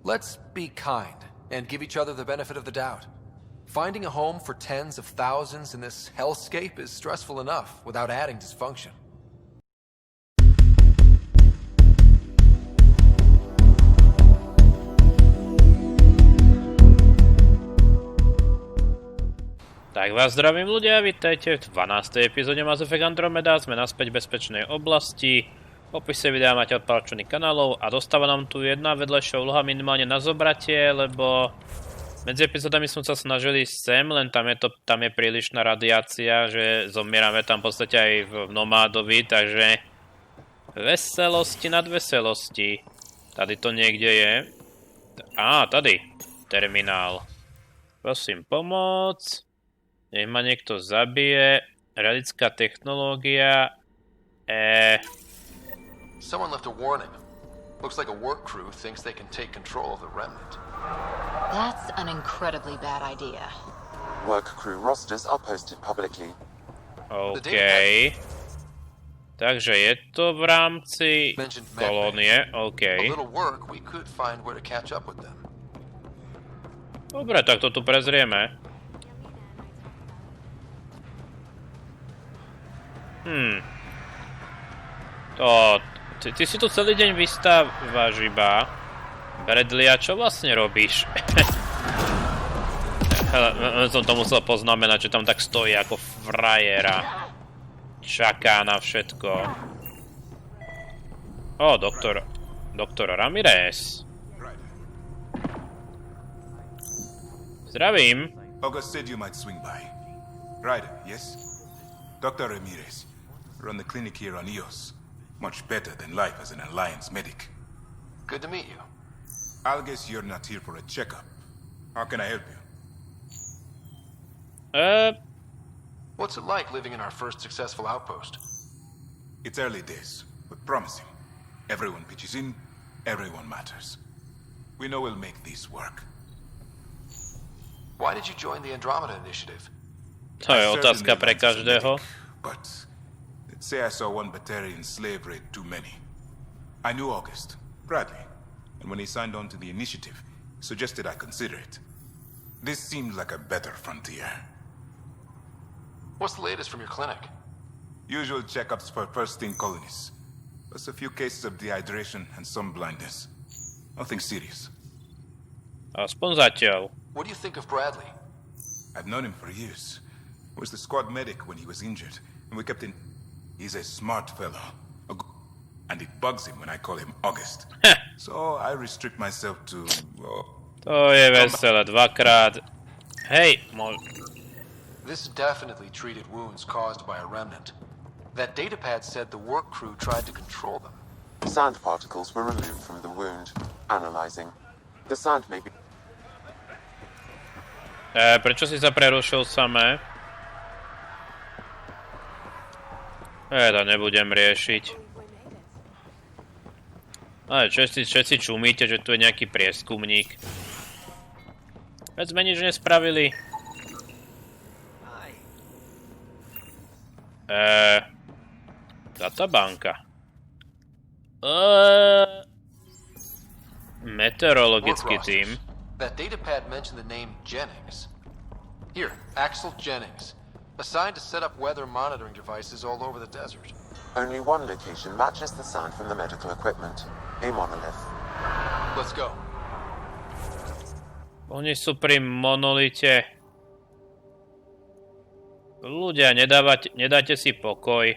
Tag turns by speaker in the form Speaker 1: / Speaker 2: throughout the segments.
Speaker 1: Let's be kind and give each other the benefit of the doubt. Finding a home for tens of thousands in this hellscape is stressful enough without adding dysfunction.
Speaker 2: Tak vás zdravím ľudia, vítajte v 12. epizóde Mass Effect Andromeda, sme naspäť v bezpečnej oblasti. V opise videa máte odpáčených kanálov a dostáva nám tu jedna vedľajšia úloha minimálne na zobratie, lebo medzi epizódami sme sa snažili sem, len tam je prílišná radiácia, že zomierame tam v podstate aj v nomádovi, takže veselosti nad veselosti. Tady to niekde je. Á, tady. Terminál. Prosím, pomoc. Nech ma niekto zabije. Radická technológia.
Speaker 1: Someone left a warning. Looks like a work crew thinks they can take control of the remnant.
Speaker 3: That's an incredibly bad idea.
Speaker 4: Work crew rosters are posted publicly.
Speaker 2: OK. Takže je to v rámci kolónie. OK. Dobre, tak to tu prezrieme. Ty si tu celý deň vystávaš iba. Bradley, a čo vlastne robíš? Som to musel poznamenať, že tam tak stojí ako frajera. Čaká na všetko. Ó, doktor Ramirez. Zdravím.
Speaker 5: August said you might swing by. Ryder, yes? Dr. Ramirez. Run the clinic here on EOS. Much better than life as an Alliance medic.
Speaker 1: Good to meet you.
Speaker 5: I'll guess you're not here for a checkup. How can I help you?
Speaker 1: What's it like living in our first successful outpost?
Speaker 5: It's early days, but promising. Everyone pitches in, everyone matters. We know we'll make this work.
Speaker 1: Why did you join the Andromeda initiative?
Speaker 2: To je otázka pre každého.
Speaker 5: But let's say I saw one Batarian slave raid too many. I knew August, Bradley, and when he signed on to the initiative, suggested I consider it. This seemed like a better frontier.
Speaker 1: What's the latest from your clinic?
Speaker 5: Usual checkups for first-in colonists. Plus a few cases of dehydration and some blindness. Nothing serious.
Speaker 2: Aspoň zatiaľ.
Speaker 1: What do you think of Bradley?
Speaker 5: I've known him for years. Was the squad medic when he was injured, and we kept in... He's a smart fellow. And it bugs him when I call him August. So I restrict myself to...
Speaker 2: To je veselé, dvakrát. Hej,
Speaker 1: This definitely treated wounds caused by a remnant. That datapad said the work crew tried to control them.
Speaker 4: Sand particles were removed from the wound. Analyzing. The sand may be...
Speaker 2: Prečo si sa prerušil samé? To nebudem riešiť. Ale všetci čumíte, že tu je nejaký prieskumník. Veď sme nič nespravili. Databanka. Meteorologický tím.
Speaker 1: That datapad mentioned the name Jennings. Here, Axel Jennings. Assigned to set up weather monitoring devices all over the desert.
Speaker 4: Only one location matches the sound from the medical equipment. A monolith.
Speaker 1: Let's go.
Speaker 2: Oni sú pri monolite. Ľudia, nedáte si pokoj.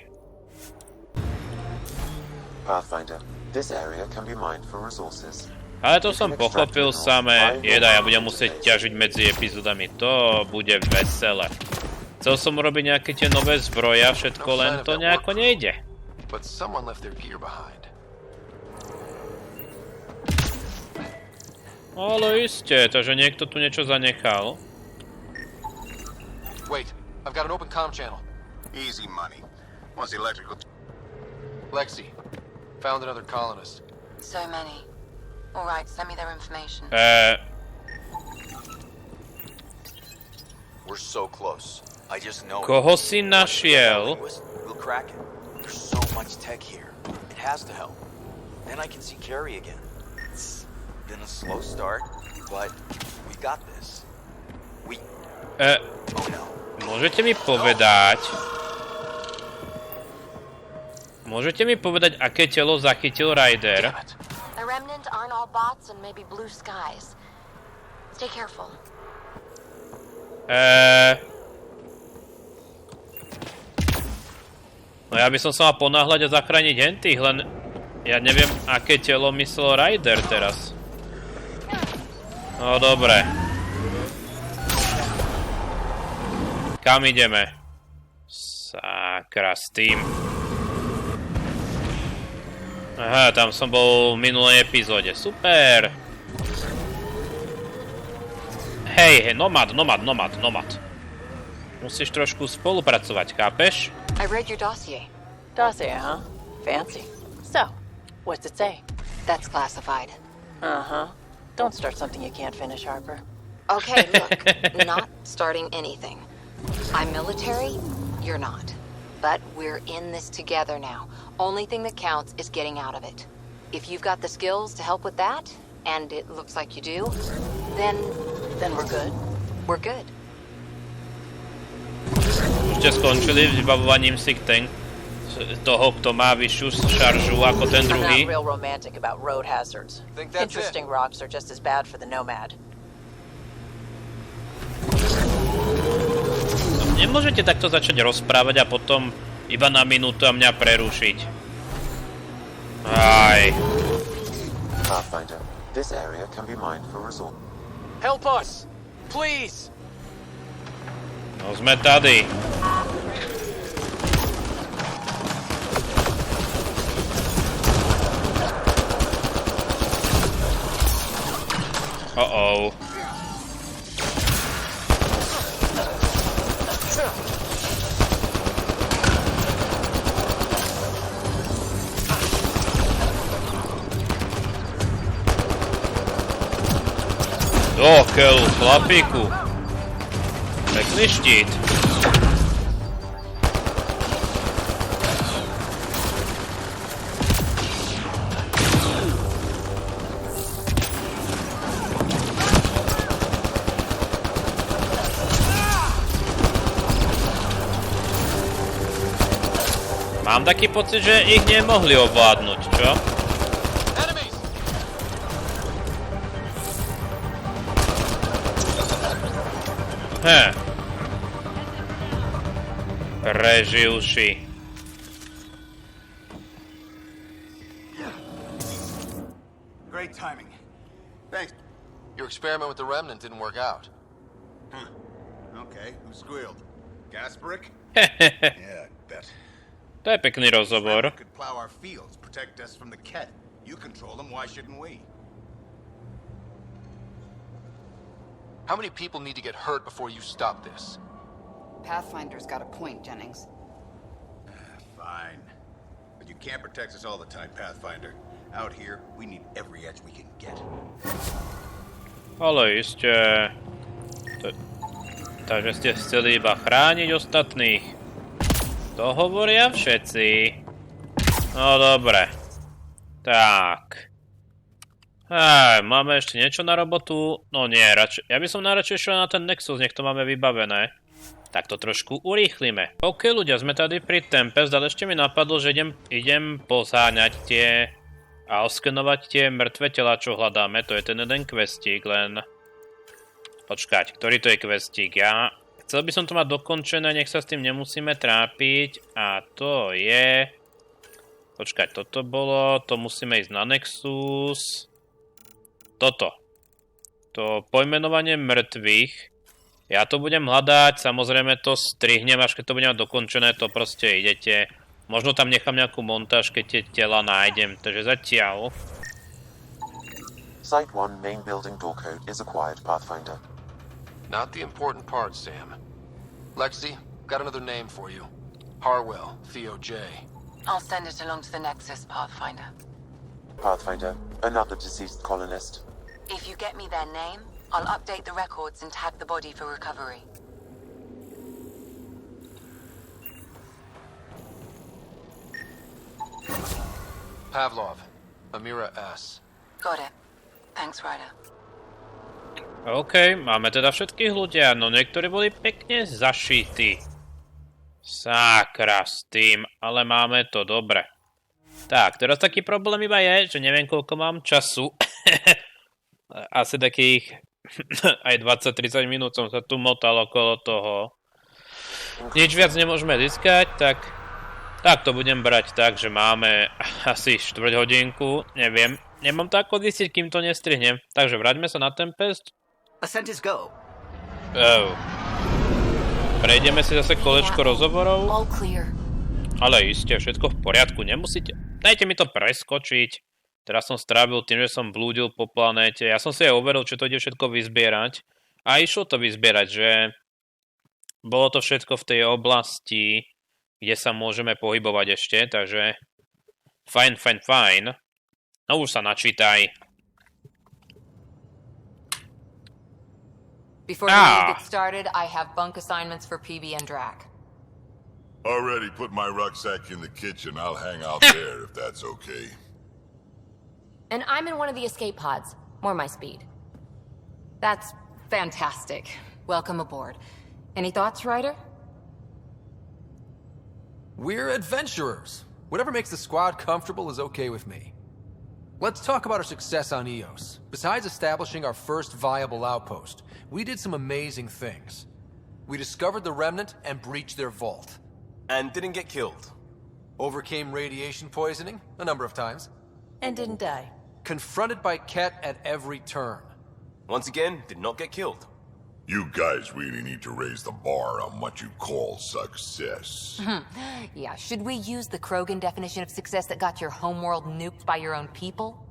Speaker 4: Pathfinder, this area can be mined for resources.
Speaker 2: Ale to som pochopil samé. Ja budem musieť ťažiť medzi epizódami. To bude veselé. Chcel som urobiť nejaké tie nové zbroje a všetko, len to nejako nejde. Ale iste, takže niekto tu niečo zanechal.
Speaker 1: Wait, I've got an open comm channel.
Speaker 6: Easy money. Once the electrical...
Speaker 1: Lexi, found another colonist.
Speaker 3: So many. All right, send me their information.
Speaker 6: We're so close. I just know it.
Speaker 2: Koho si našiel?
Speaker 6: We'll crack it. There's so much tech here. It has to help. Then I can see Carrie again. Been a slow start, but we got this. We... Oh no.
Speaker 2: Môžete mi povedať, aké telo zachytil Rider?
Speaker 3: The remnant aren't all bots and maybe blue skies. Stay careful.
Speaker 2: No ja by som sa mal ponáhľať a zachrániť hentých, len ja neviem, aké telo myslel Rider teraz. No dobre. Kam ideme? Sakra, s tým. Aha, tam som bol v minulej epizóde. Super. Hej, nomad. Musíš trošku spolupracovať, chápeš?
Speaker 7: I read your dossier. Dossier, huh? Fancy. So, what's it say?
Speaker 3: That's classified.
Speaker 7: Uh-huh. Don't start something you can't finish, Harper.
Speaker 3: Okay, look, not starting anything. I'm military, you're not. But we're in this together now. Only thing that counts is getting out of it. If you've got the skills to help with that, and it looks like you do, then we're good. We're good.
Speaker 2: Už ste skončili vybavovaním si toho, kto má vyššiu šaržu ako ten druhý.
Speaker 7: I'm not real romantic about road hazards. Interesting rocks are just as bad for the nomad.
Speaker 2: Nemôžete takto začať rozprávať a potom iba na minútu a mňa prerušiť. Aj.
Speaker 4: Pathfinder, this area can be mined for resort.
Speaker 6: Help us! Please!
Speaker 2: No sme tady. Uh-oh. Dokeľ, chlapíku. Pekný štít. Mám taký pocit, že ich nemohli ovládnuť, čo? Preživši.
Speaker 6: Great timing. Thanks.
Speaker 1: Your experiment with the remnant didn't work out.
Speaker 6: Okay, who squealed? Gasparic?
Speaker 2: Hehehe.
Speaker 6: Yeah, I bet.
Speaker 2: To je pekný rozhovor.
Speaker 6: Could plow our fields, protect us from the Ket. You control them, why shouldn't we?
Speaker 1: How many people need to get hurt before you stop this?
Speaker 8: Pathfinder's got a point, Jennings.
Speaker 6: Fine. But you can't protect us all the time, Pathfinder. Out here, we need every edge we can get.
Speaker 2: Ale iste... Takže ste chceli iba chrániť ostatných. To hovoria všetci. No dobre. Tak. Máme ešte niečo na robotu? No nie, radšej. Ja by som najradšej išiel na ten Nexus, nech to máme vybavené. Tak to trošku urýchlime. OK ľudia, sme tady pri Tempest, ale ešte mi napadlo, že idem pozáňať tie a oskenovať tie mŕtve tela, čo hľadáme. To je ten jeden questík, len... Počkať, ktorý to je questík? Ja chcel by som to mať dokončené, nech sa s tým nemusíme trápiť. A to je... Počkať, toto bolo, to musíme ísť na Nexus. Toto. To pojmenovanie mŕtvych. Ja to budem hľadať, samozrejme to strihnem, až keď to budem dokončené, to proste idete. Možno tam nechám nejakú montáž, keď tie tela nájdem, takže zatiaľ.
Speaker 4: Site 1 main building door code is acquired, Pathfinder.
Speaker 1: Not the important part, Sam. Lexi, got another name for you. Harwell, Theo J.
Speaker 3: I'll send it along to the Nexus, Pathfinder.
Speaker 4: Pathfinder, another deceased colonist.
Speaker 3: If you get me their name, I'll update the records and tag the body for recovery.
Speaker 1: Pavlov, Amira S.
Speaker 3: Got it. Thanks, Ryder.
Speaker 2: OK, máme teda všetkých ľudia, no niektorí boli pekne zašití. Sakra s tým, ale máme to dobre. Tak, teraz taký problém iba je, že neviem koľko mám času. Asi takých aj 20-30 minút som sa tu motal okolo toho. Nič viac nemôžeme získať, tak to budem brať tak, že máme asi 4 hodinku, neviem. Nemám to ako zistiť, kým to nestrihnem. Takže vráťme sa na Tempest. Prejdeme si zase kolečko rozhovorov. Ale iste, všetko v poriadku, nemusíte. Dajte mi to preskočiť. Teraz som strávil tým, že som blúdil po planéte. Ja som si aj overil, čo to ide všetko vyzbierať. A išlo to vyzbierať, že bolo to všetko v tej oblasti, kde sa môžeme pohybovať ešte, takže fajn. No už sa načítaj.
Speaker 3: Before you get started, I have bunk assignments for Peebee and Drack.
Speaker 9: Already put my rucksack in the kitchen. I'll hang out there if that's okay.
Speaker 10: And I'm in one of the escape pods. More my speed.
Speaker 3: That's fantastic. Welcome aboard. Any thoughts, Ryder?
Speaker 1: We're adventurers. Whatever makes the squad comfortable is okay with me. Let's talk about our success on Eos. Besides establishing our first viable outpost, we did some amazing things. We discovered the remnant and breached their vault.
Speaker 11: And didn't get killed.
Speaker 1: Overcame radiation poisoning a number of times.
Speaker 7: And didn't die.
Speaker 1: Confronted by Ket at every turn.
Speaker 11: Once again, did not get killed.
Speaker 9: You guys really need to raise the bar on what you call success.
Speaker 3: Yeah, should we use the Krogan definition of success that got your homeworld nuked by your own people?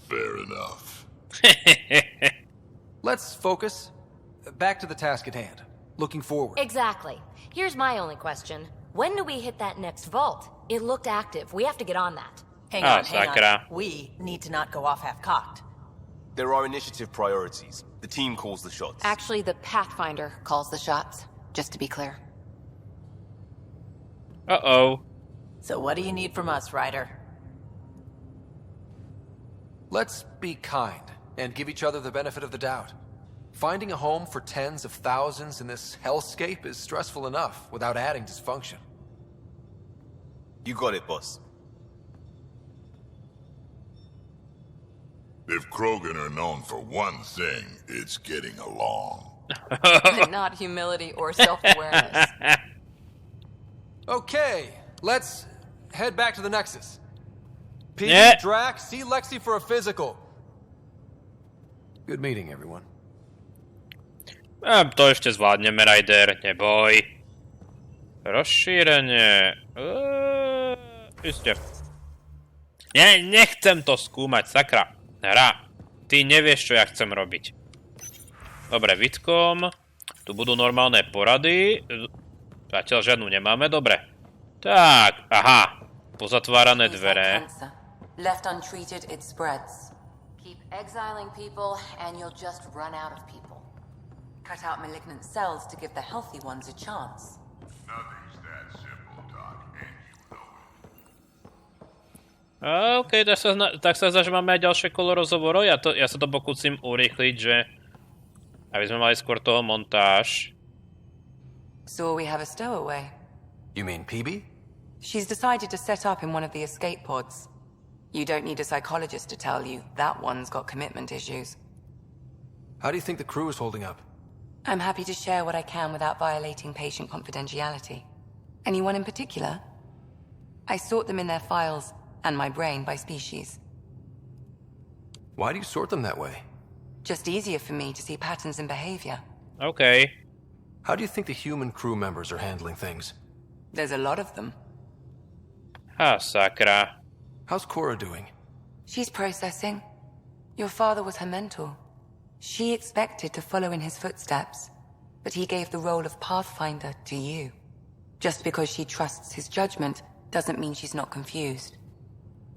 Speaker 9: Fair enough.
Speaker 1: Let's focus. Back to the task at hand. Looking forward.
Speaker 10: Exactly. Here's my only question. When do we hit that next vault? It looked active. We have to get on that.
Speaker 7: Hang on. We need to not go off half-cocked.
Speaker 11: There are initiative priorities. The team calls the shots.
Speaker 3: Actually, the Pathfinder calls the shots, just to be clear.
Speaker 2: Uh-oh.
Speaker 7: So what do you need from us, Ryder?
Speaker 1: Let's be kind and give each other the benefit of the doubt. Finding a home for tens of thousands in this hellscape is stressful enough without adding dysfunction.
Speaker 11: You got it, boss.
Speaker 9: If Krogan are known for one thing, it's getting along.
Speaker 3: But not humility or self-awareness.
Speaker 1: Okay, let's head back to the Nexus. Peebee,
Speaker 2: Yeah.
Speaker 1: Drack, see Lexi for a physical. Good meeting, everyone.
Speaker 2: To ešte zvládneme, Ryder, neboj. Rozšírenie. Iste. Nechcem to skúmať, sakra. Hra. Ty nevieš, čo ja chcem robiť. Dobre, Vitkom. Tu budú normálne porady. Zatiaľ žiadnu nemáme, dobre. Tak, aha. Pozatvárané dvere.
Speaker 3: Left untreated, it spreads. Keep exiling people, and you'll just run out of people. Cut out malignant cells to give the healthy ones a chance.
Speaker 9: Nothing's that simple, Doc, and you know it.
Speaker 2: OK, tak sa zdá, že máme aj ďalšie kolo rozhovorov. Ja sa to pokúsim urýchliť, že aby sme mali skôr toho montáž.
Speaker 3: So we have a stowaway.
Speaker 1: You mean Peebee?
Speaker 3: She's decided to set up in one of the escape pods. You don't need a psychologist to tell you that one's got commitment issues.
Speaker 1: How do you think the crew is holding up?
Speaker 3: I'm happy to share what I can without violating patient confidentiality. Anyone in particular? I sort them in their files and my brain by species.
Speaker 1: Why do you sort them that way?
Speaker 3: Just easier for me to see patterns in behavior.
Speaker 2: OK.
Speaker 1: How do you think the human crew members are handling things?
Speaker 3: There's a lot of them.
Speaker 2: Sakra.
Speaker 1: How's Cora doing?
Speaker 3: She's processing. Your father was her mentor. She expected to follow in his footsteps, but he gave the role of Pathfinder to you. Just because she trusts his judgment doesn't mean she's not confused.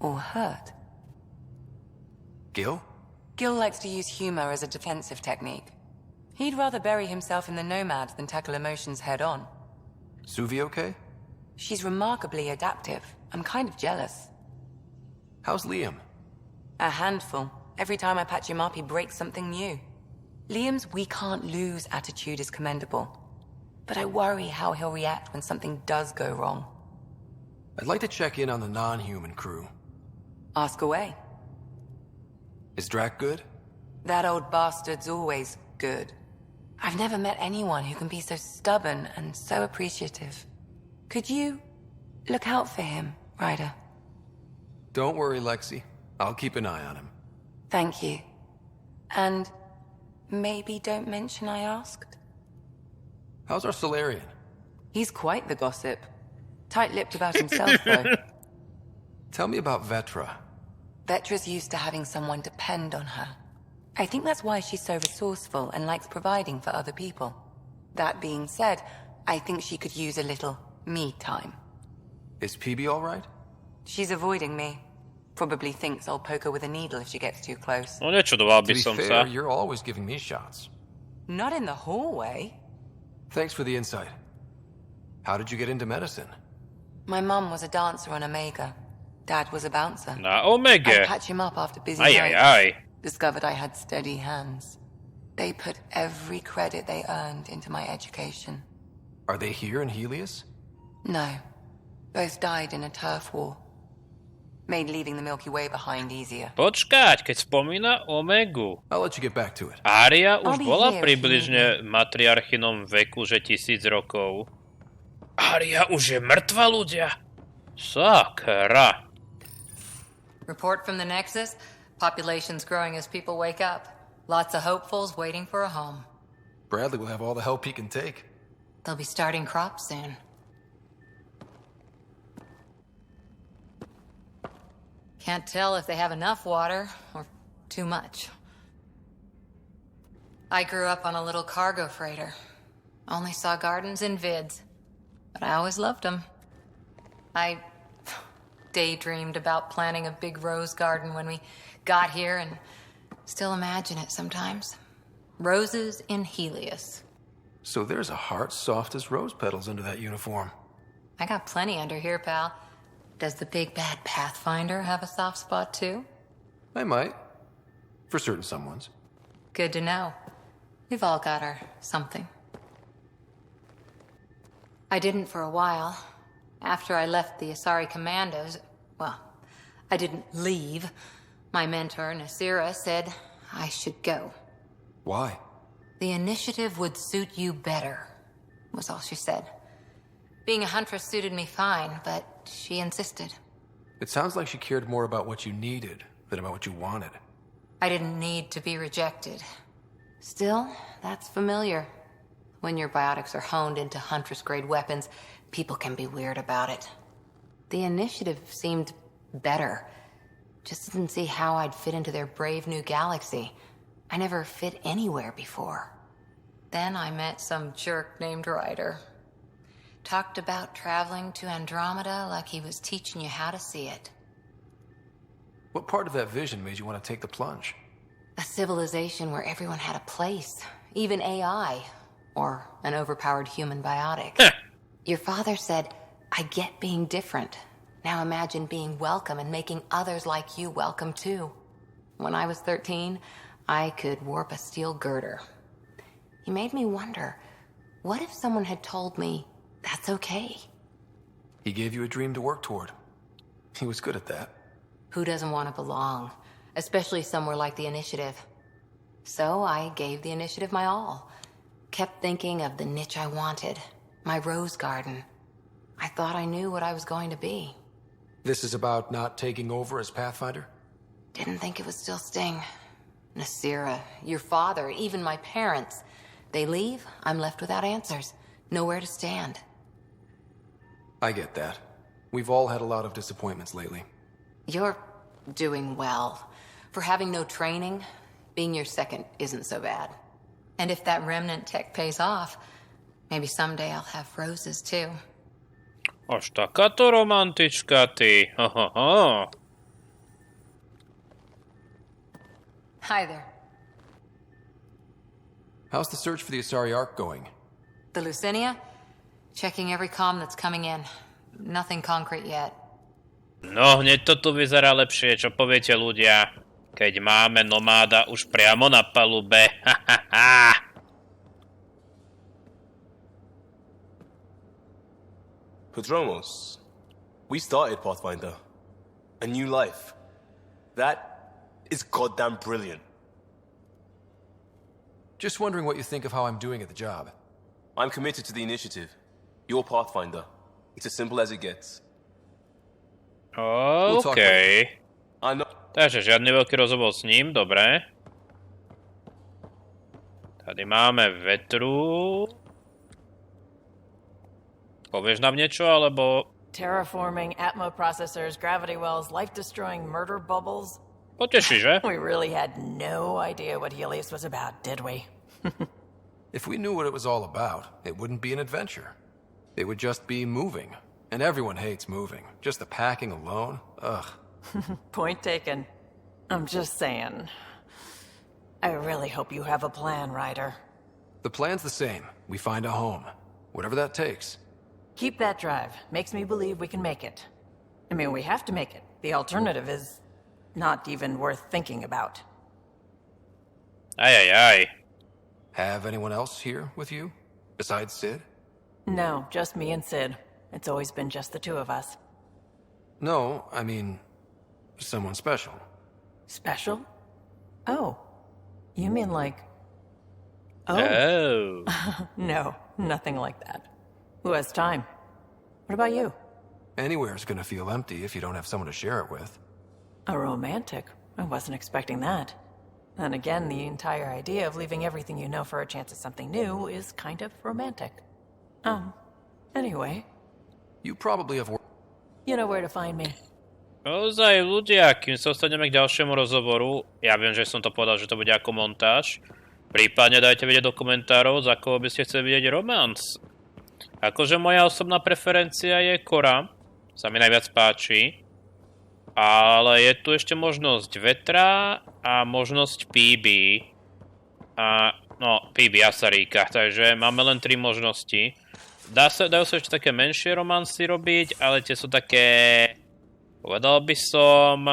Speaker 3: Or hurt.
Speaker 1: Gil?
Speaker 3: Gil likes to use humor as a defensive technique. He'd rather bury himself in the Nomad than tackle emotions head-on.
Speaker 1: Suvi okay?
Speaker 3: She's remarkably adaptive. I'm kind of jealous.
Speaker 1: How's Liam?
Speaker 12: A handful. Every time I patch him up, he breaks something new. Liam's we can't lose attitude is commendable. But I worry how he'll react when something does go wrong.
Speaker 1: I'd like to check in on the non-human crew.
Speaker 12: Ask away.
Speaker 1: Is Drack good?
Speaker 12: That old bastard's always good. I've never met anyone who can be so stubborn and so appreciative. Could you look out for him, Ryder?
Speaker 1: Don't worry, Lexi. I'll keep an eye on him.
Speaker 12: Thank you. And maybe don't mention I asked?
Speaker 1: How's our Solarian?
Speaker 12: He's quite the gossip. Tight-lipped about himself, though.
Speaker 1: Tell me about Vetra.
Speaker 12: Vetra's used to having someone depend on her. I think that's why she's so resourceful and likes providing for other people. That being said, I think she could use a little me time.
Speaker 1: Is Peebee all right?
Speaker 12: She's avoiding me. Probably thinks I'll poke her with a needle if she gets too close.
Speaker 2: No nečudoval by
Speaker 1: To be
Speaker 2: som
Speaker 1: fair,
Speaker 2: sa.
Speaker 1: you're always giving me shots.
Speaker 12: Not in the hallway.
Speaker 1: Thanks for the insight. How did you get into medicine?
Speaker 12: My mum was a dancer on Omega. Dad was a bouncer.
Speaker 2: Na Omega.
Speaker 12: I'd patch him up after busy
Speaker 2: Aj,
Speaker 12: nights.
Speaker 2: aj.
Speaker 12: Discovered I had steady hands. They put every credit they earned into my education.
Speaker 1: Are they here in Helios?
Speaker 12: No. Both died in a turf war. Made leaving the Milky Way behind easier.
Speaker 2: Počkať, keď spomína Omegu.
Speaker 1: I'll let you get back to it.
Speaker 2: Aria už
Speaker 12: I'll be
Speaker 2: bola
Speaker 12: here
Speaker 2: približne v matriarchinom veku, že 1000 rokov. Aria už je mŕtva, ľudia. Sakra.
Speaker 3: Report from the Nexus. Population's growing as people wake up. Lots of hopefuls waiting for a home.
Speaker 1: Bradley will have all the help he can take.
Speaker 3: They'll be starting crops soon. Can't tell if they have enough water or too much. I grew up on a little cargo freighter. Only saw gardens in vids, but I always loved them. I daydreamed about planting a big rose garden when we got here and still imagine it sometimes. Roses in Helios.
Speaker 1: So there's a heart soft as rose petals under that uniform.
Speaker 3: I got plenty under here, pal. Does the big bad Pathfinder have a soft spot too?
Speaker 1: I might. For certain someones.
Speaker 3: Good to know. We've all got our something. I didn't for a while. After I left the Asari Commandos, well, I didn't leave. My mentor, Nasira, said I should go.
Speaker 1: Why?
Speaker 3: The initiative would suit you better, was all she said. Being a huntress suited me fine, but she insisted.
Speaker 1: It sounds like she cared more about what you needed than about what you wanted.
Speaker 3: I didn't need to be rejected. Still, that's familiar. When your biotics are honed into huntress-grade weapons, people can be weird about it. The initiative seemed better. Just didn't see how I'd fit into their brave new galaxy. I never fit anywhere before. Then I met some jerk named Ryder. Talked about traveling to Andromeda like he was teaching you how to see it.
Speaker 1: What part of that vision made you want to take the plunge?
Speaker 3: A civilization where everyone had a place, even AI, or an overpowered human biotic. Your father said, I get being different. Now imagine being welcome and making others like you welcome too. When I was 13, I could warp a steel girder. He made me wonder, what if someone had told me that's okay?
Speaker 1: He gave you a dream to work toward. He was good at that.
Speaker 3: Who doesn't want to belong? Especially somewhere like the Initiative. So I gave the Initiative my all. Kept thinking of the niche I wanted. My rose garden. I thought I knew what I was going to be.
Speaker 1: This is about not taking over as Pathfinder?
Speaker 3: Didn't think it would still sting. Nasira, your father, even my parents. They leave, I'm left without answers. Nowhere to stand.
Speaker 1: I get that. We've all had a lot of disappointments lately.
Speaker 3: You're doing well. For having no training, being your second isn't so bad. And if that remnant tech pays off, maybe someday I'll have roses too.
Speaker 2: Až takáto romantička, ty.
Speaker 3: Hi there.
Speaker 1: How's the search for the Asari Ark going?
Speaker 3: The Lucinia? Checking every comm that's coming in. Nothing concrete yet.
Speaker 2: No, hneď to tu vyzerá lepšie, čo poviete ľudia. Keď máme nomáda už priamo na palube.
Speaker 11: Podromos. We started Pathfinder. A new life. That is goddamn brilliant.
Speaker 1: Just wondering what you think of how I'm doing at the job.
Speaker 11: I'm committed to the initiative. You're Pathfinder. It's as simple as it gets.
Speaker 2: OK. Takže žiadny veľký rozhovor s ním, dobre. Tady máme Vetru. Povieš nám niečo, alebo...
Speaker 7: Terraforming, atmo processors, gravity wells, life-destroying murder bubbles.
Speaker 2: Poteší, že?
Speaker 7: We really had no idea what Ilias was about, did we?
Speaker 1: If we knew what it was all about, it wouldn't be an adventure. It would just be moving. And everyone hates moving. Just the packing alone, ugh.
Speaker 7: Point taken. I'm just saying. I really hope you have a plan, Ryder.
Speaker 1: The plan's the same. We find a home. Whatever that takes.
Speaker 7: Keep that drive. Makes me believe we can make it. I mean, we have to make it. The alternative is not even worth thinking about.
Speaker 2: Ay.
Speaker 1: Have anyone else here with you? Besides Sid?
Speaker 7: No, just me and Sid. It's always been just the two of us.
Speaker 1: No, I mean... someone special.
Speaker 7: Special? Oh. You mean like...
Speaker 2: Oh.
Speaker 7: No, nothing like that. Who has time? What about you?
Speaker 1: Anywhere's gonna feel empty if you don't have someone to share it with.
Speaker 7: A romantic? I wasn't expecting that. And again, the entire idea of leaving everything you know for a chance at something new is kind of romantic. Anyway.
Speaker 1: You probably have...
Speaker 7: You know where to find me.
Speaker 2: Ozaj, ľudia, kým sa dostaneme k ďalšiemu rozhovoru, ja viem, že som to povedal, že to bude ako montáž. Prípadne dajte vedieť do komentárov, za koho by ste chceli vidieť romance. Akože moja osobná preferencia je Cora, sa mi najviac páči. Ale je tu ešte možnosť Vetra a možnosť Peebee. A no, Peebee Asaríka, takže máme len 3 možnosti. Dajú sa ešte také menšie romancy robiť, ale tie sú také... Povedal by som...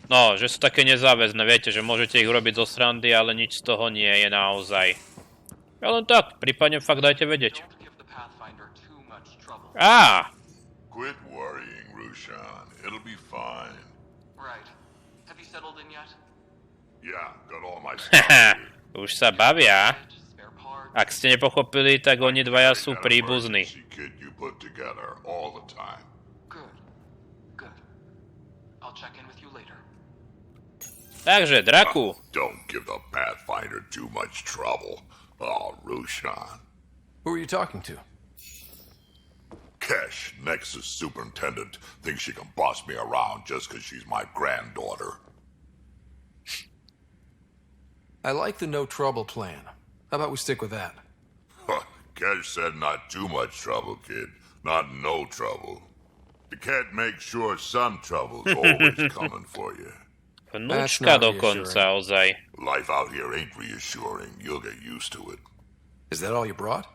Speaker 2: No, že sú také nezáväzné, viete, že môžete ich urobiť zo srandy, ale nič z toho nie je naozaj. Ja len tak, prípadne fakt dajte vedieť.
Speaker 9: Quit worrying, Rushan. It'll be fine.
Speaker 13: Right. Have you settled in yet?
Speaker 9: Yeah, got all my stuff.
Speaker 2: Už sa bavia. Ak ste nepochopili, tak oni dvaja sú príbuzní.
Speaker 9: Kit you put together all the time.
Speaker 13: Good. I'll check in with you later.
Speaker 2: Takže, Dracku.
Speaker 9: Don't give the Pathfinder too much trouble. Oh, Rushan.
Speaker 1: Who are you talking to?
Speaker 9: Kesh, Nexus Superintendent, thinks she can boss me around just because she's my granddaughter.
Speaker 1: I like the no trouble plan. How about we stick with that?
Speaker 9: Kesh said not too much trouble, kid. Not no trouble. The cat makes sure some trouble's always coming for you.
Speaker 2: Vnúčka dokonca, ozaj.
Speaker 9: Life out here ain't reassuring. You'll get used to it.
Speaker 1: Is that all you brought?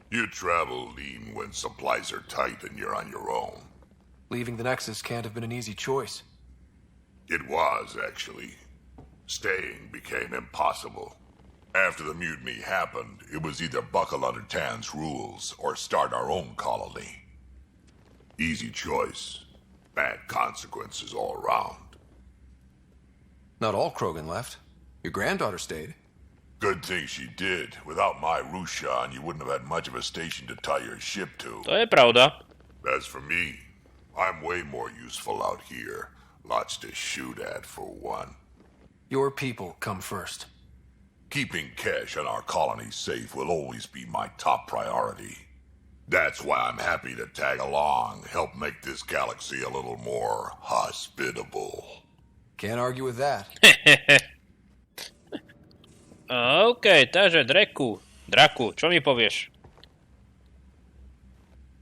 Speaker 9: You travel lean when supplies are tight and you're on your own.
Speaker 1: Leaving the Nexus can't have been an easy choice.
Speaker 9: It was, actually. Staying became impossible. After the mutiny happened, it was either buckle under Tan's rules or start our own colony. Easy choice. Bad consequences all around.
Speaker 1: Not all Krogan left. Your granddaughter stayed.
Speaker 9: Good thing she did. Without my Rushan, you wouldn't have had much of a station to tie your ship to.
Speaker 2: To je pravda.
Speaker 9: As for me, I'm way more useful out here. Lots to shoot at, for one.
Speaker 1: Your people come first.
Speaker 9: Keeping Kesh and our colony safe will always be my top priority. That's why I'm happy to tag along, help make this galaxy a little more hospitable.
Speaker 1: Can't argue with that.
Speaker 2: OK, takže Draku, čo mi povieš?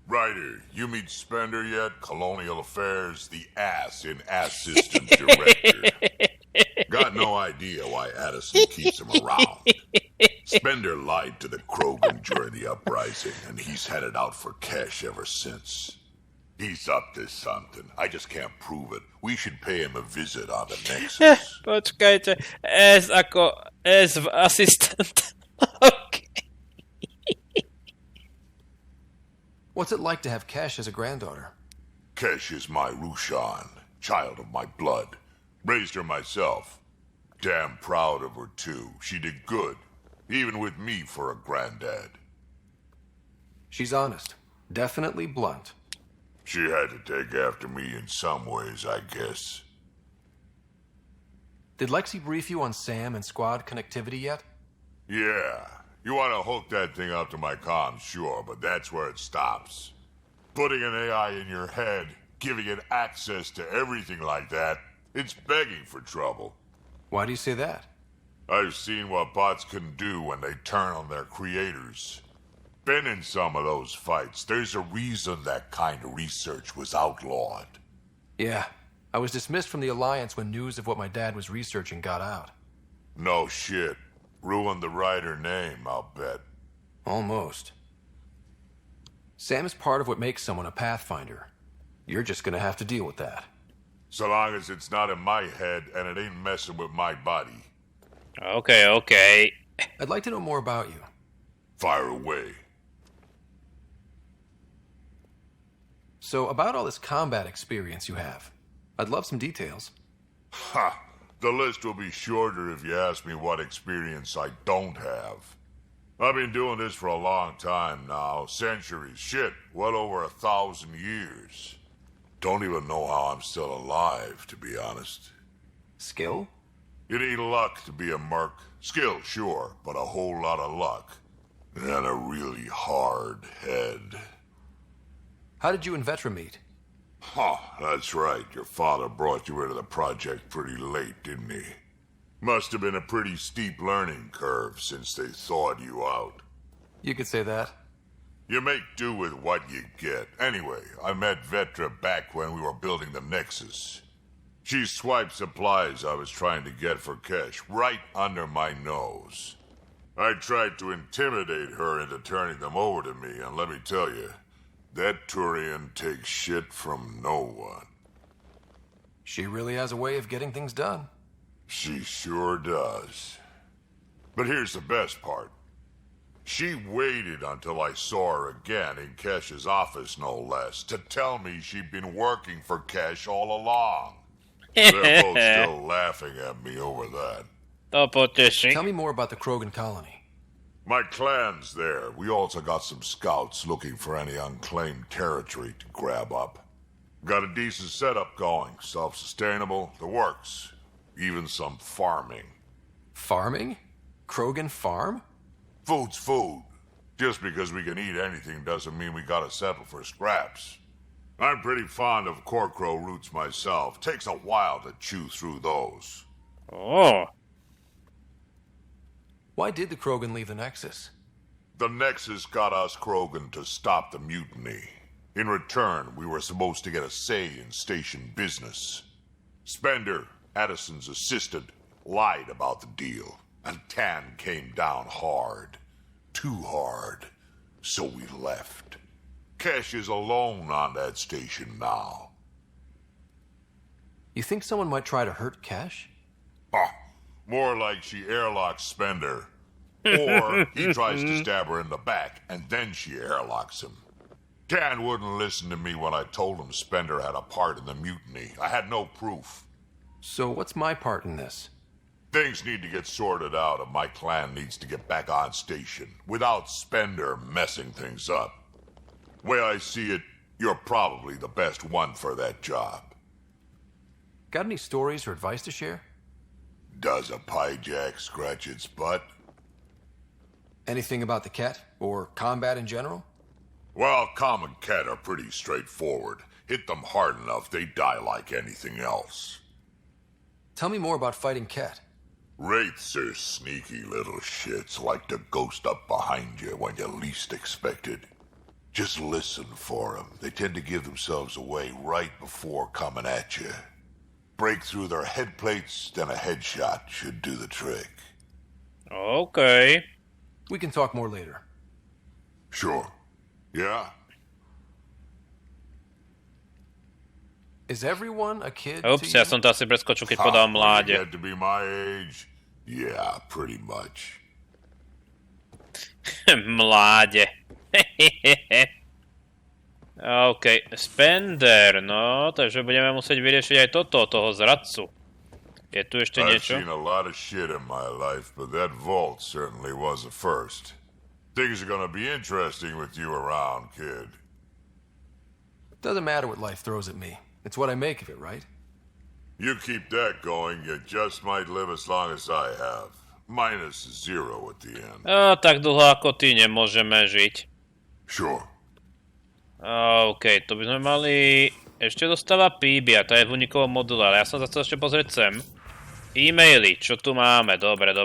Speaker 9: Ryder, you meet Spender yet? Colonial Affairs, the ass in Ass Systems Director. Got no idea why Addison keeps him around. Spender lied to the Krogan during the uprising, and he's headed out for cash ever since. He's up to something. I just can't prove it. We should pay him a visit on the Nexus.
Speaker 2: Počkajte, S ako S v asistent. Okay.
Speaker 1: What's it like to have Kesh as a granddaughter?
Speaker 9: Kesh is my Rushan, child of my blood. Raised her myself. Damn proud of her, too. She did good, even with me for a granddad.
Speaker 1: She's honest. Definitely blunt.
Speaker 9: She had to take after me in some ways, I guess.
Speaker 1: Did Lexi brief you on Sam and squad connectivity yet?
Speaker 9: Yeah. You want to hook that thing up to my comms, sure, but that's where it stops. Putting an AI in your head, giving it access to everything like that, it's begging for trouble.
Speaker 1: Why do you say that?
Speaker 9: I've seen what bots can do when they turn on their creators. Been in some of those fights. There's a reason that kind of research was outlawed.
Speaker 1: Yeah. I was dismissed from the Alliance when news of what my dad was researching got out.
Speaker 9: No shit. Ruined the writer name, I'll bet.
Speaker 1: Almost. Sam is part of what makes someone a Pathfinder. You're just gonna have to deal with that.
Speaker 9: So long as it's not in my head and it ain't messing with my body.
Speaker 2: Okay.
Speaker 1: I'd like to know more about you.
Speaker 9: Fire away.
Speaker 1: So, about all this combat experience you have, I'd love some details.
Speaker 9: Ha! The list will be shorter if you ask me what experience I don't have. I've been doing this for a long time now. Centuries. Shit, well over 1,000 years. Don't even know how I'm still alive, to be honest.
Speaker 1: Skill?
Speaker 9: You need luck to be a merc. Skill, sure, but a whole lot of luck. And a really hard head.
Speaker 1: How did you and Vetra meet?
Speaker 9: Huh, that's right. Your father brought you into the project pretty late, didn't he? Must have been a pretty steep learning curve since they thawed you out.
Speaker 1: You could say that.
Speaker 9: You make do with what you get. Anyway, I met Vetra back when we were building the Nexus. She swiped supplies I was trying to get for Kesh right under my nose. I tried to intimidate her into turning them over to me, and let me tell you, that Turian takes shit from no one.
Speaker 1: She really has a way of getting things done.
Speaker 9: She sure does. But here's the best part. She waited until I saw her again in Kesh's office, no less, to tell me she'd been working for Kesh all along. They're both still laughing at me over that.
Speaker 1: Tell me more about the Krogan colony.
Speaker 9: My clan's there. We also got some scouts looking for any unclaimed territory to grab up. Got a decent setup going. Self-sustainable, the works. Even some farming.
Speaker 1: Farming? Krogan farm?
Speaker 9: Food's food. Just because we can eat anything doesn't mean we gotta settle for scraps. I'm pretty fond of Corcrow roots myself. Takes a while to chew through those.
Speaker 2: Oh.
Speaker 1: Why did the Krogan leave the Nexus?
Speaker 9: The Nexus got us Krogan to stop the mutiny. In return, we were supposed to get a say in station business. Spender, Addison's assistant, lied about the deal, and Tan came down hard. Too hard. So we left. Kesh is alone on that station now.
Speaker 1: You think someone might try to hurt Kesh?
Speaker 9: More like she airlocks Spender. Or he tries to stab her in the back, and then she airlocks him. Tan wouldn't listen to me when I told him Spender had a part in the mutiny. I had no proof.
Speaker 1: So what's my part in this?
Speaker 9: Things need to get sorted out, and my clan needs to get back on station, without Spender messing things up. Way I see it, you're probably the best one for that job.
Speaker 1: Got any stories or advice to share?
Speaker 9: Does a piejack scratch its butt?
Speaker 1: Anything about the Ket, or combat in general?
Speaker 9: Well, common Ket are pretty straightforward. Hit them hard enough, they die like anything else.
Speaker 1: Tell me more about fighting Ket.
Speaker 9: Wraiths are sneaky little shits, like to ghost up behind you when you least expect it. Just listen for them. They tend to give themselves away right before coming at you. Break through their head plates, then a headshot should do the trick.
Speaker 2: Okay.
Speaker 1: We can talk more later.
Speaker 9: Sure. Yeah?
Speaker 1: Is everyone a kid?
Speaker 2: Ups, ja som to asi preskočil, keď podal mláde.
Speaker 9: Get to be my age? Yeah, pretty much.
Speaker 2: Mláde. OK, Spender, no, takže budeme musieť vyriešiť aj toto, toho zradcu. Je tu ešte niečo?
Speaker 9: I've seen a lot of shit in my life, but that vault certainly was a first. Things are gonna be interesting with you around, kid.
Speaker 1: Doesn't matter what life throws at me. It's what I make of it, right?
Speaker 9: You keep that going, you just might live as long as I have. Minus 0 at the end.
Speaker 2: Tak dlho ako ty nemôžeme žiť.
Speaker 9: Sure.
Speaker 2: OK, to by sme mali... Ešte dostáva Peebee a tá je v unikovom module, ale ja som sa chcel ešte pozrieť sem. E-maily, čo tu máme? Dobre.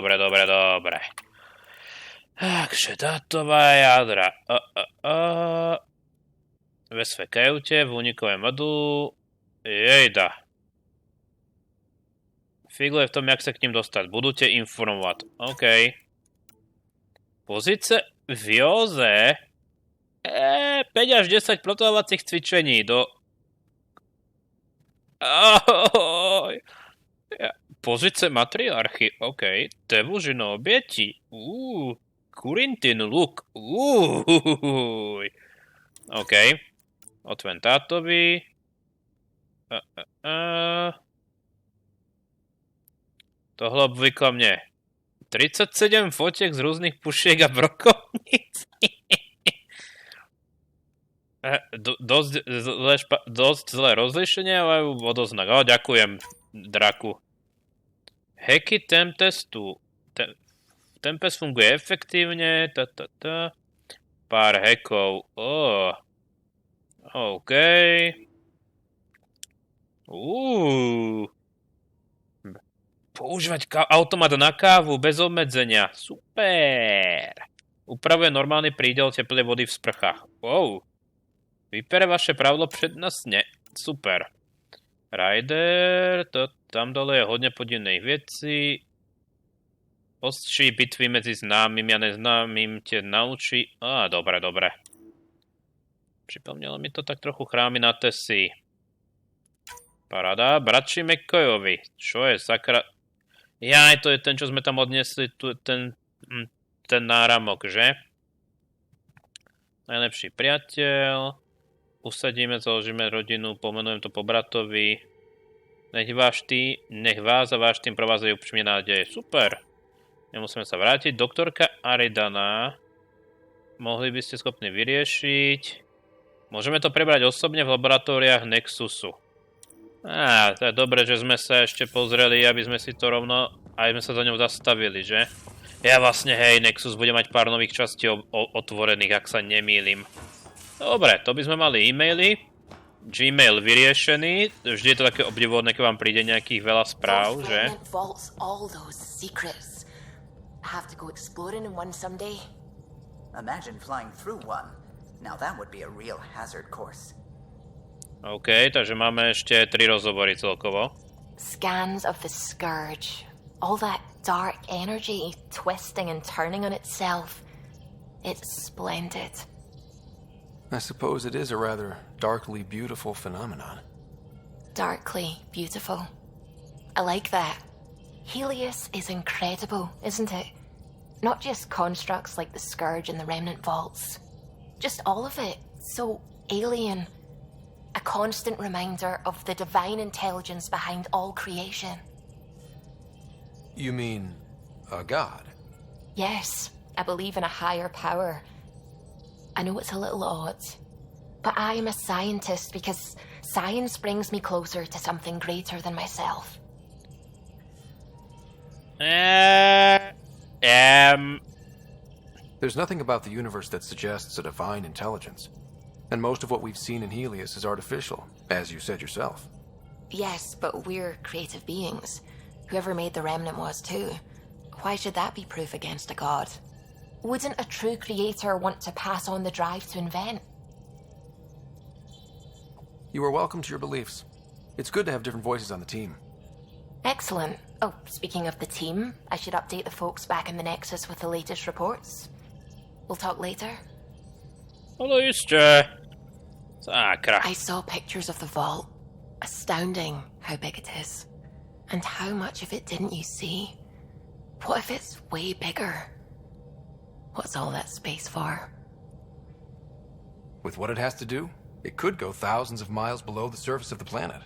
Speaker 2: Takže dátová jadra. Ve své kajute, v unikovém modulu. Jejda. Figlo je v tom, jak sa k ním dostať. Budú te informovať. OK. Pozice v Joze. 5 až 10 plotovacích cvičení do... Pozice matriarchy, OK. Tevužino obětí. Kurintin luk. OK. Odventátovi. Tohle obvykle mne. 37 fotiek z různých pušiek a brokovníc. Dosť zlé rozlišenie, ale odoznak. Ďakujem, Dracku. Hacky Tempestu. Tempest funguje efektívne. Pár hackov. OK. Používať automat na kávu bez obmedzenia. Super. Upravuje normálny prídel teplej vody v sprchách. Wow. Vypere vaše pravdlo před nás? Ne. Super. Rider, tam dole je hodne podivných vecí. Ostří bitvy medzi známym a neznámym te naučí. Dobre. Pripomnělo mi to tak trochu chrámy na Tessi. Paráda. Bratši McCoyovi. Čo je sakra... Jaj, to je ten, čo sme tam odnesli, ten náramok, že? Najlepší priateľ. Usadíme, založíme rodinu, pomenujem to po bratovi. Nech vás a váš tým provádzajú úprimne nádeje. Super. Nemusíme sa vrátiť. Doktorka Aridana. Mohli by ste schopní vyriešiť. Môžeme to prebrať osobne v laboratóriách Nexusu. To je dobre, že sme sa ešte pozreli, aby sme si to rovno... Aj sme sa za ňou zastavili, že? Ja vlastne, hej, Nexus bude mať pár nových častí otvorených, ak sa nemýlim. Dobre, to by sme mali e-maily. Gmail vyriešený. Vždy je to také obdivuhodné, keď vám príde nejakých veľa správ, že? OK, takže máme ešte 3 rozhovory celkovo.
Speaker 10: Scans of the Scourge. All that dark energy twisting and turning on itself. It's splendid.
Speaker 1: I suppose it is a rather darkly beautiful phenomenon.
Speaker 10: Darkly beautiful. I like that. Helios is incredible, isn't it? Not just constructs like the Scourge and the Remnant Vaults. Just all of it. So alien. A constant reminder of the divine intelligence behind all creation.
Speaker 1: You mean a god?
Speaker 10: Yes, I believe in a higher power. I know it's a little odd, but I am a scientist because science brings me closer to something greater than myself.
Speaker 1: There's nothing about the universe that suggests a divine intelligence. And most of what we've seen in Helios is artificial, as you said yourself.
Speaker 10: Yes, but we're creative beings. Whoever made the Remnant was too. Why should that be proof against a god? Wouldn't a true creator want to pass on the drive to invent?
Speaker 1: You are welcome to your beliefs. It's good to have different voices on the team.
Speaker 10: Excellent. Oh, speaking of the team, I should update the folks back in the Nexus with the latest reports. We'll talk later.
Speaker 2: Hello, Sakra.
Speaker 10: I saw pictures of the vault. Astounding how big it is. And how much of it didn't you see? What if it's way bigger? What's all that space for?
Speaker 1: With what it has to do, it could go thousands of miles below the surface of the planet.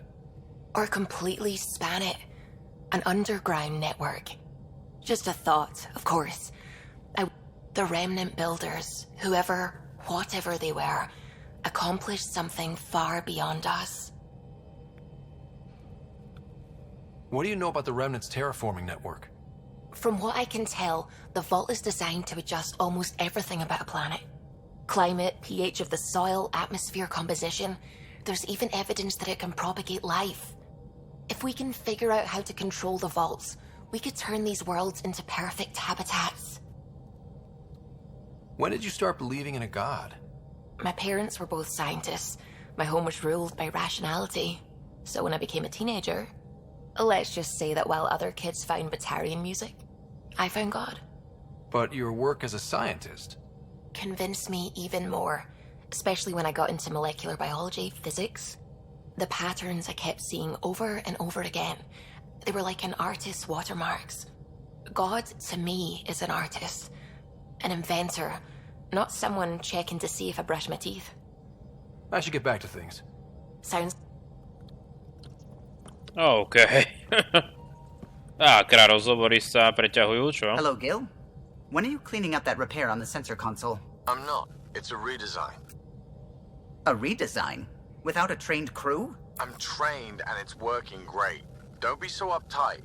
Speaker 10: Or completely span it. An underground network. Just a thought, of course. The remnant builders, whoever, whatever they were, accomplished something far beyond us.
Speaker 1: What do you know about the Remnant's terraforming network?
Speaker 10: From what I can tell, the vault is designed to adjust almost everything about a planet. Climate, pH of the soil, atmosphere composition. There's even evidence that it can propagate life. If we can figure out how to control the vaults, we could turn these worlds into perfect habitats.
Speaker 1: When did you start believing in a god?
Speaker 10: My parents were both scientists. My home was ruled by rationality. So when I became a teenager, let's just say that while other kids found Batarian music, I found God.
Speaker 1: But your work as a scientist
Speaker 10: convinced me even more, especially when I got into molecular biology, physics. The patterns I kept seeing over and over again, they were like an artist's watermarks. God, to me, is an artist, an inventor, not someone checking to see if I brush my teeth.
Speaker 1: I should get back to things.
Speaker 10: Sounds...
Speaker 2: OK. Rozhovory sa preťahujú, čo?
Speaker 14: Hello, Gil. When are you cleaning up that repair on the sensor console?
Speaker 15: I'm not. It's a redesign.
Speaker 14: A redesign? Without a trained crew?
Speaker 15: I'm trained and it's working great. Don't be so uptight.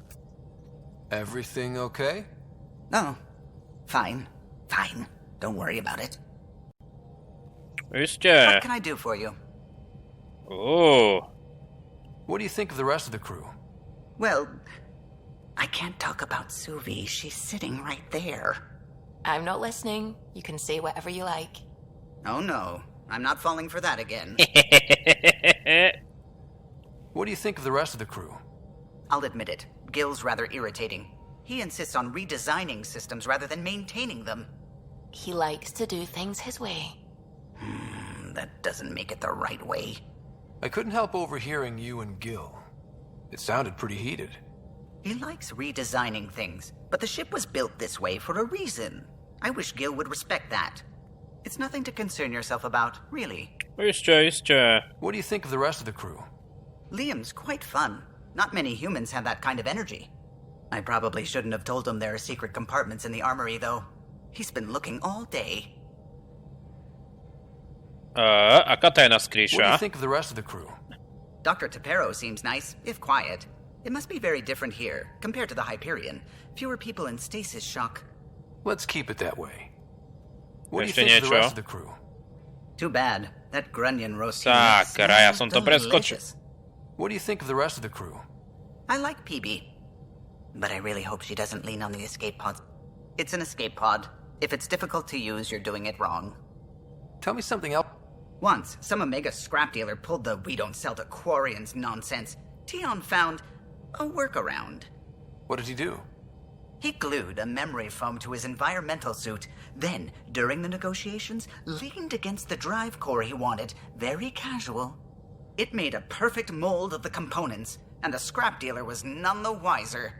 Speaker 1: Everything okay?
Speaker 14: No. Fine. Fine. Don't worry about it. What can I do for you?
Speaker 2: Oh.
Speaker 1: What do you think of the rest of the crew?
Speaker 14: Well, I can't talk about Suvi. She's sitting right there.
Speaker 10: I'm not listening. You can say whatever you like.
Speaker 14: Oh no. I'm not falling for that again.
Speaker 1: What do you think of the rest of the crew?
Speaker 14: I'll admit it. Gil's rather irritating. He insists on redesigning systems rather than maintaining them.
Speaker 10: He likes to do things his way.
Speaker 14: That doesn't make it the right way.
Speaker 1: I couldn't help overhearing you and Gil. It sounded pretty heated.
Speaker 14: He likes redesigning things, but the ship was built this way for a reason. I wish Gil would respect that. It's nothing to concern yourself about, really.
Speaker 1: What do you think of the rest of the crew?
Speaker 14: Liam's quite fun. Not many humans have that kind of energy. I probably shouldn't have told him there are secret compartments in the armory, though. He's been looking all day.
Speaker 2: Aká tá je na
Speaker 1: What do you
Speaker 2: skrýša?
Speaker 1: think of the rest of the crew?
Speaker 14: Dr. Tapero seems nice, if quiet. It must be very different here, compared to the Hyperion. Fewer people in stasis shock.
Speaker 1: Let's keep it that way. What do you
Speaker 2: Ešte
Speaker 1: think of the
Speaker 2: niečo?
Speaker 1: rest of the crew?
Speaker 14: Too bad. That grunion roast
Speaker 2: Sakra, ja som to preskočil.
Speaker 1: What do you think of the rest of the crew?
Speaker 14: I like Peebee. But I really hope she doesn't lean on the escape pods. It's an escape pod. If it's difficult to use, you're doing it wrong.
Speaker 1: Tell me something else.
Speaker 14: Once, some Omega scrap dealer pulled the "we don't sell to Quarians" nonsense. Tion found a workaround.
Speaker 1: What did he do?
Speaker 14: He glued a memory foam to his environmental suit, then, during the negotiations, leaned against the drive core he wanted, very casual. It made a perfect mold of the components, and the scrap dealer was none the wiser.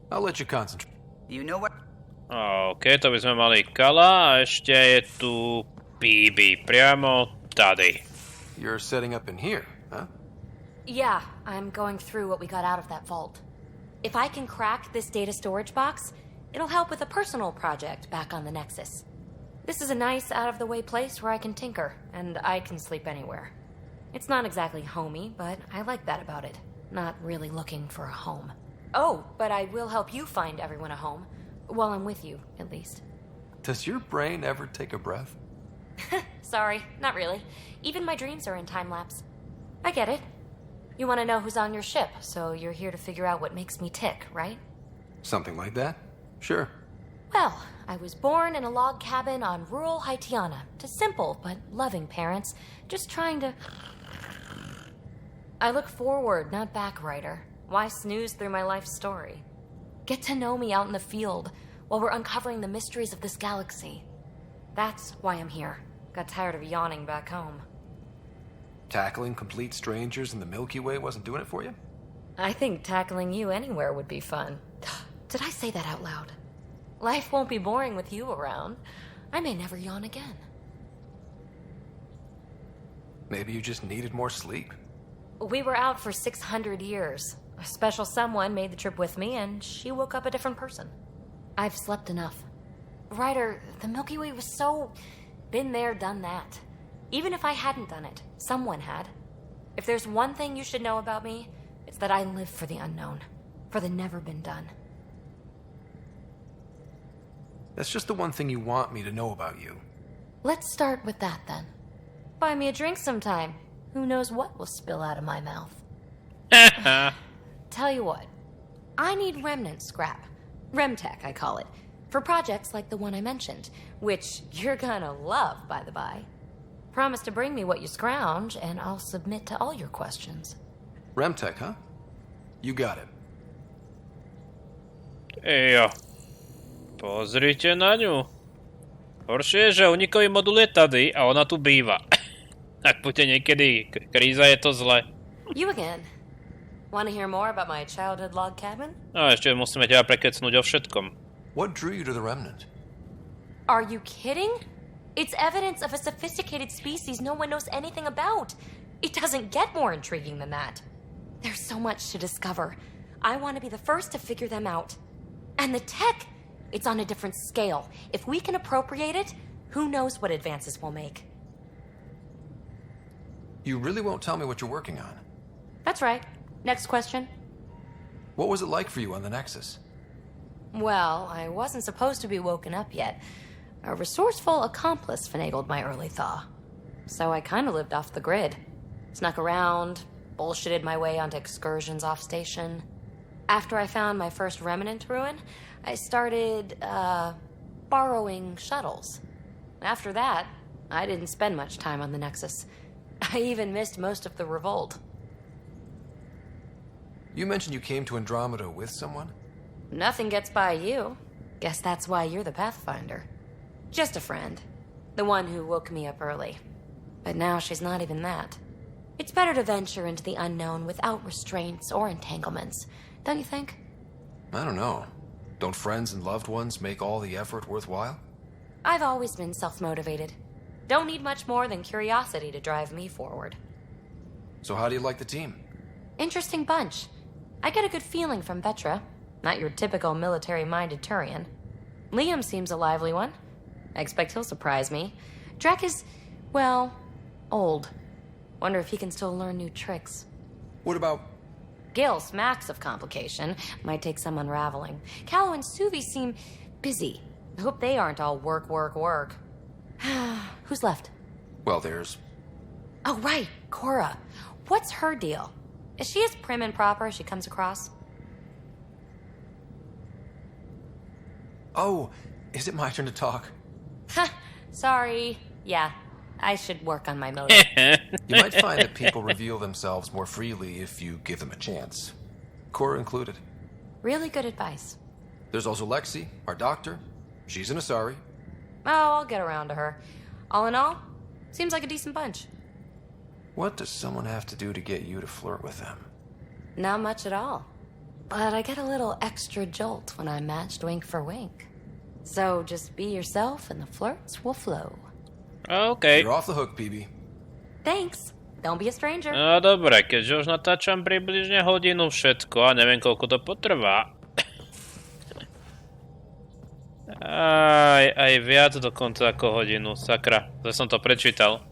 Speaker 1: I'll let you concentrate.
Speaker 14: You know what?
Speaker 2: OK, to by sme mali Kala a ešte je tu Peebee, priamo tady.
Speaker 1: You're setting up in here, huh?
Speaker 16: Yeah, I'm going through what we got out of that vault. If I can crack this data storage box, it'll help with a personal project back on the Nexus. This is a nice, out-of-the-way place where I can tinker, and I can sleep anywhere. It's not exactly homey, but I like that about it. Not really looking for a home. Oh, but I will help you find everyone a home. While I'm with you, at least.
Speaker 1: Does your brain ever take a breath?
Speaker 16: Sorry, not really. Even my dreams are in time-lapse. I get it. You want to know who's on your ship, so you're here to figure out what makes me tick, right?
Speaker 1: Something like that? Sure.
Speaker 16: Well, I was born in a log cabin on rural Haitiana to simple but loving parents, just trying to... I look forward, not back, writer. Why snooze through my life story? Get to know me out in the field while we're uncovering the mysteries of this galaxy. That's why I'm here. Got tired of yawning back home.
Speaker 1: Tackling complete strangers in the Milky Way wasn't doing it for you?
Speaker 16: I think tackling you anywhere would be fun. Did I say that out loud? Life won't be boring with you around. I may never yawn again.
Speaker 1: Maybe you just needed more sleep.
Speaker 16: We were out for 600 years. A special someone made the trip with me, and she woke up a different person. I've slept enough. Ryder, the Milky Way was so... been there, done that. Even if I hadn't done it, someone had. If there's one thing you should know about me, it's that I live for the unknown. For the never been done.
Speaker 1: That's just the one thing you want me to know about you.
Speaker 16: Let's start with that, then. Buy me a drink sometime. Who knows what will spill out of my mouth. Tell you what. I need remnant scrap. Remtech, I call it. For projects like the one I mentioned. Which you're gonna love, by the by. Promise to bring me what you scrounge, and I'll submit to all your questions.
Speaker 1: Remtech, huh? You got it.
Speaker 2: Ejo. Pozrite na ňu. Horšie je, že unikový modul je tady a ona tu býva. Ak buďte niekedy kríza, je to zle.
Speaker 16: You again. Want to hear more about my childhood log cabin?
Speaker 2: No ešte musíme teba prekecnúť o všetkom.
Speaker 1: What drew you to the remnant?
Speaker 16: Are you kidding? It's evidence of a sophisticated species no one knows anything about. It doesn't get more intriguing than that. There's so much to discover. I want to be the first to figure them out. And the tech, it's on a different scale. If we can appropriate it, who knows what advances we'll make.
Speaker 1: You really won't tell me what you're working on?
Speaker 16: That's right. Next question.
Speaker 1: What was it like for you on the Nexus?
Speaker 16: Well, I wasn't supposed to be woken up yet. A resourceful accomplice finagled my early thaw. So I kind of lived off the grid. Snuck around, bullshitted my way onto excursions off station. After I found my first remnant ruin, I started, borrowing shuttles. After that, I didn't spend much time on the Nexus. I even missed most of the revolt.
Speaker 1: You mentioned you came to Andromeda with someone?
Speaker 16: Nothing gets by you. Guess that's why you're the Pathfinder. Just a friend. The one who woke me up early. But now she's not even that. It's better to venture into the unknown without restraints or entanglements, don't you think?
Speaker 1: I don't know. Don't friends and loved ones make all the effort worthwhile?
Speaker 16: I've always been self-motivated. Don't need much more than curiosity to drive me forward.
Speaker 1: So how do you like the team?
Speaker 16: Interesting bunch. I get a good feeling from Vetra. Not your typical military-minded Turian. Liam seems a lively one. I expect he'll surprise me. Drack is, well, old. Wonder if he can still learn new tricks.
Speaker 1: What about...
Speaker 16: Gil smacks of complication. Might take some unraveling. Kalo and Suvi seem busy. I hope they aren't all work, work, work. Who's left?
Speaker 1: Well, there's...
Speaker 16: Oh, right, Cora. What's her deal? Is she as prim and proper as she comes across?
Speaker 1: Oh, is it my turn to talk?
Speaker 16: Ha, sorry. Yeah, I should work on my motive.
Speaker 1: You might find that people reveal themselves more freely if you give them a chance. Cora included.
Speaker 16: Really good advice.
Speaker 1: There's also Lexi, our doctor. She's an Asari.
Speaker 16: Oh, I'll get around to her. All in all, seems like a decent bunch.
Speaker 1: What does someone have to do to get you to flirt with them?
Speaker 16: Not much at all. But I get a little extra jolt when I'm matched wink for wink. So just be yourself and the flirts will flow.
Speaker 2: OK.
Speaker 1: You're off the hook, Peebee.
Speaker 16: Thanks. Don't be a stranger.
Speaker 2: No dobre, keďže už natáčam približne hodinu všetko a neviem koľko to potrvá. Aj viac dokonca ako hodinu, sakra. Zase som to prečítal.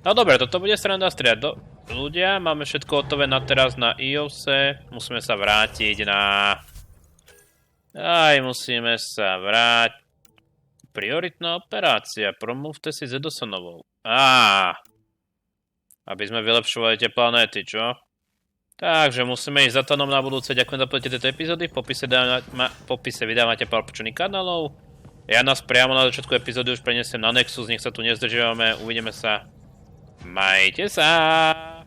Speaker 2: No dobre, toto bude sranda striať. Ľudia, máme všetko hotové na teraz na iose. Musíme sa vrátiť na... musíme sa vrátiť. Prioritná operácia. Promluvte si s Edosonovou. Aby sme vylepšovali tie planéty, čo? Takže musíme ísť za Tanom na budúce. Ďakujem za pozrieť tieto epizódy. V popise vydáváte pár počuných kanálov. Ja nás priamo na začiatku epizódy už prenesem na Nexus. Nech sa tu nezdržívame. Uvidíme sa. Majte sa!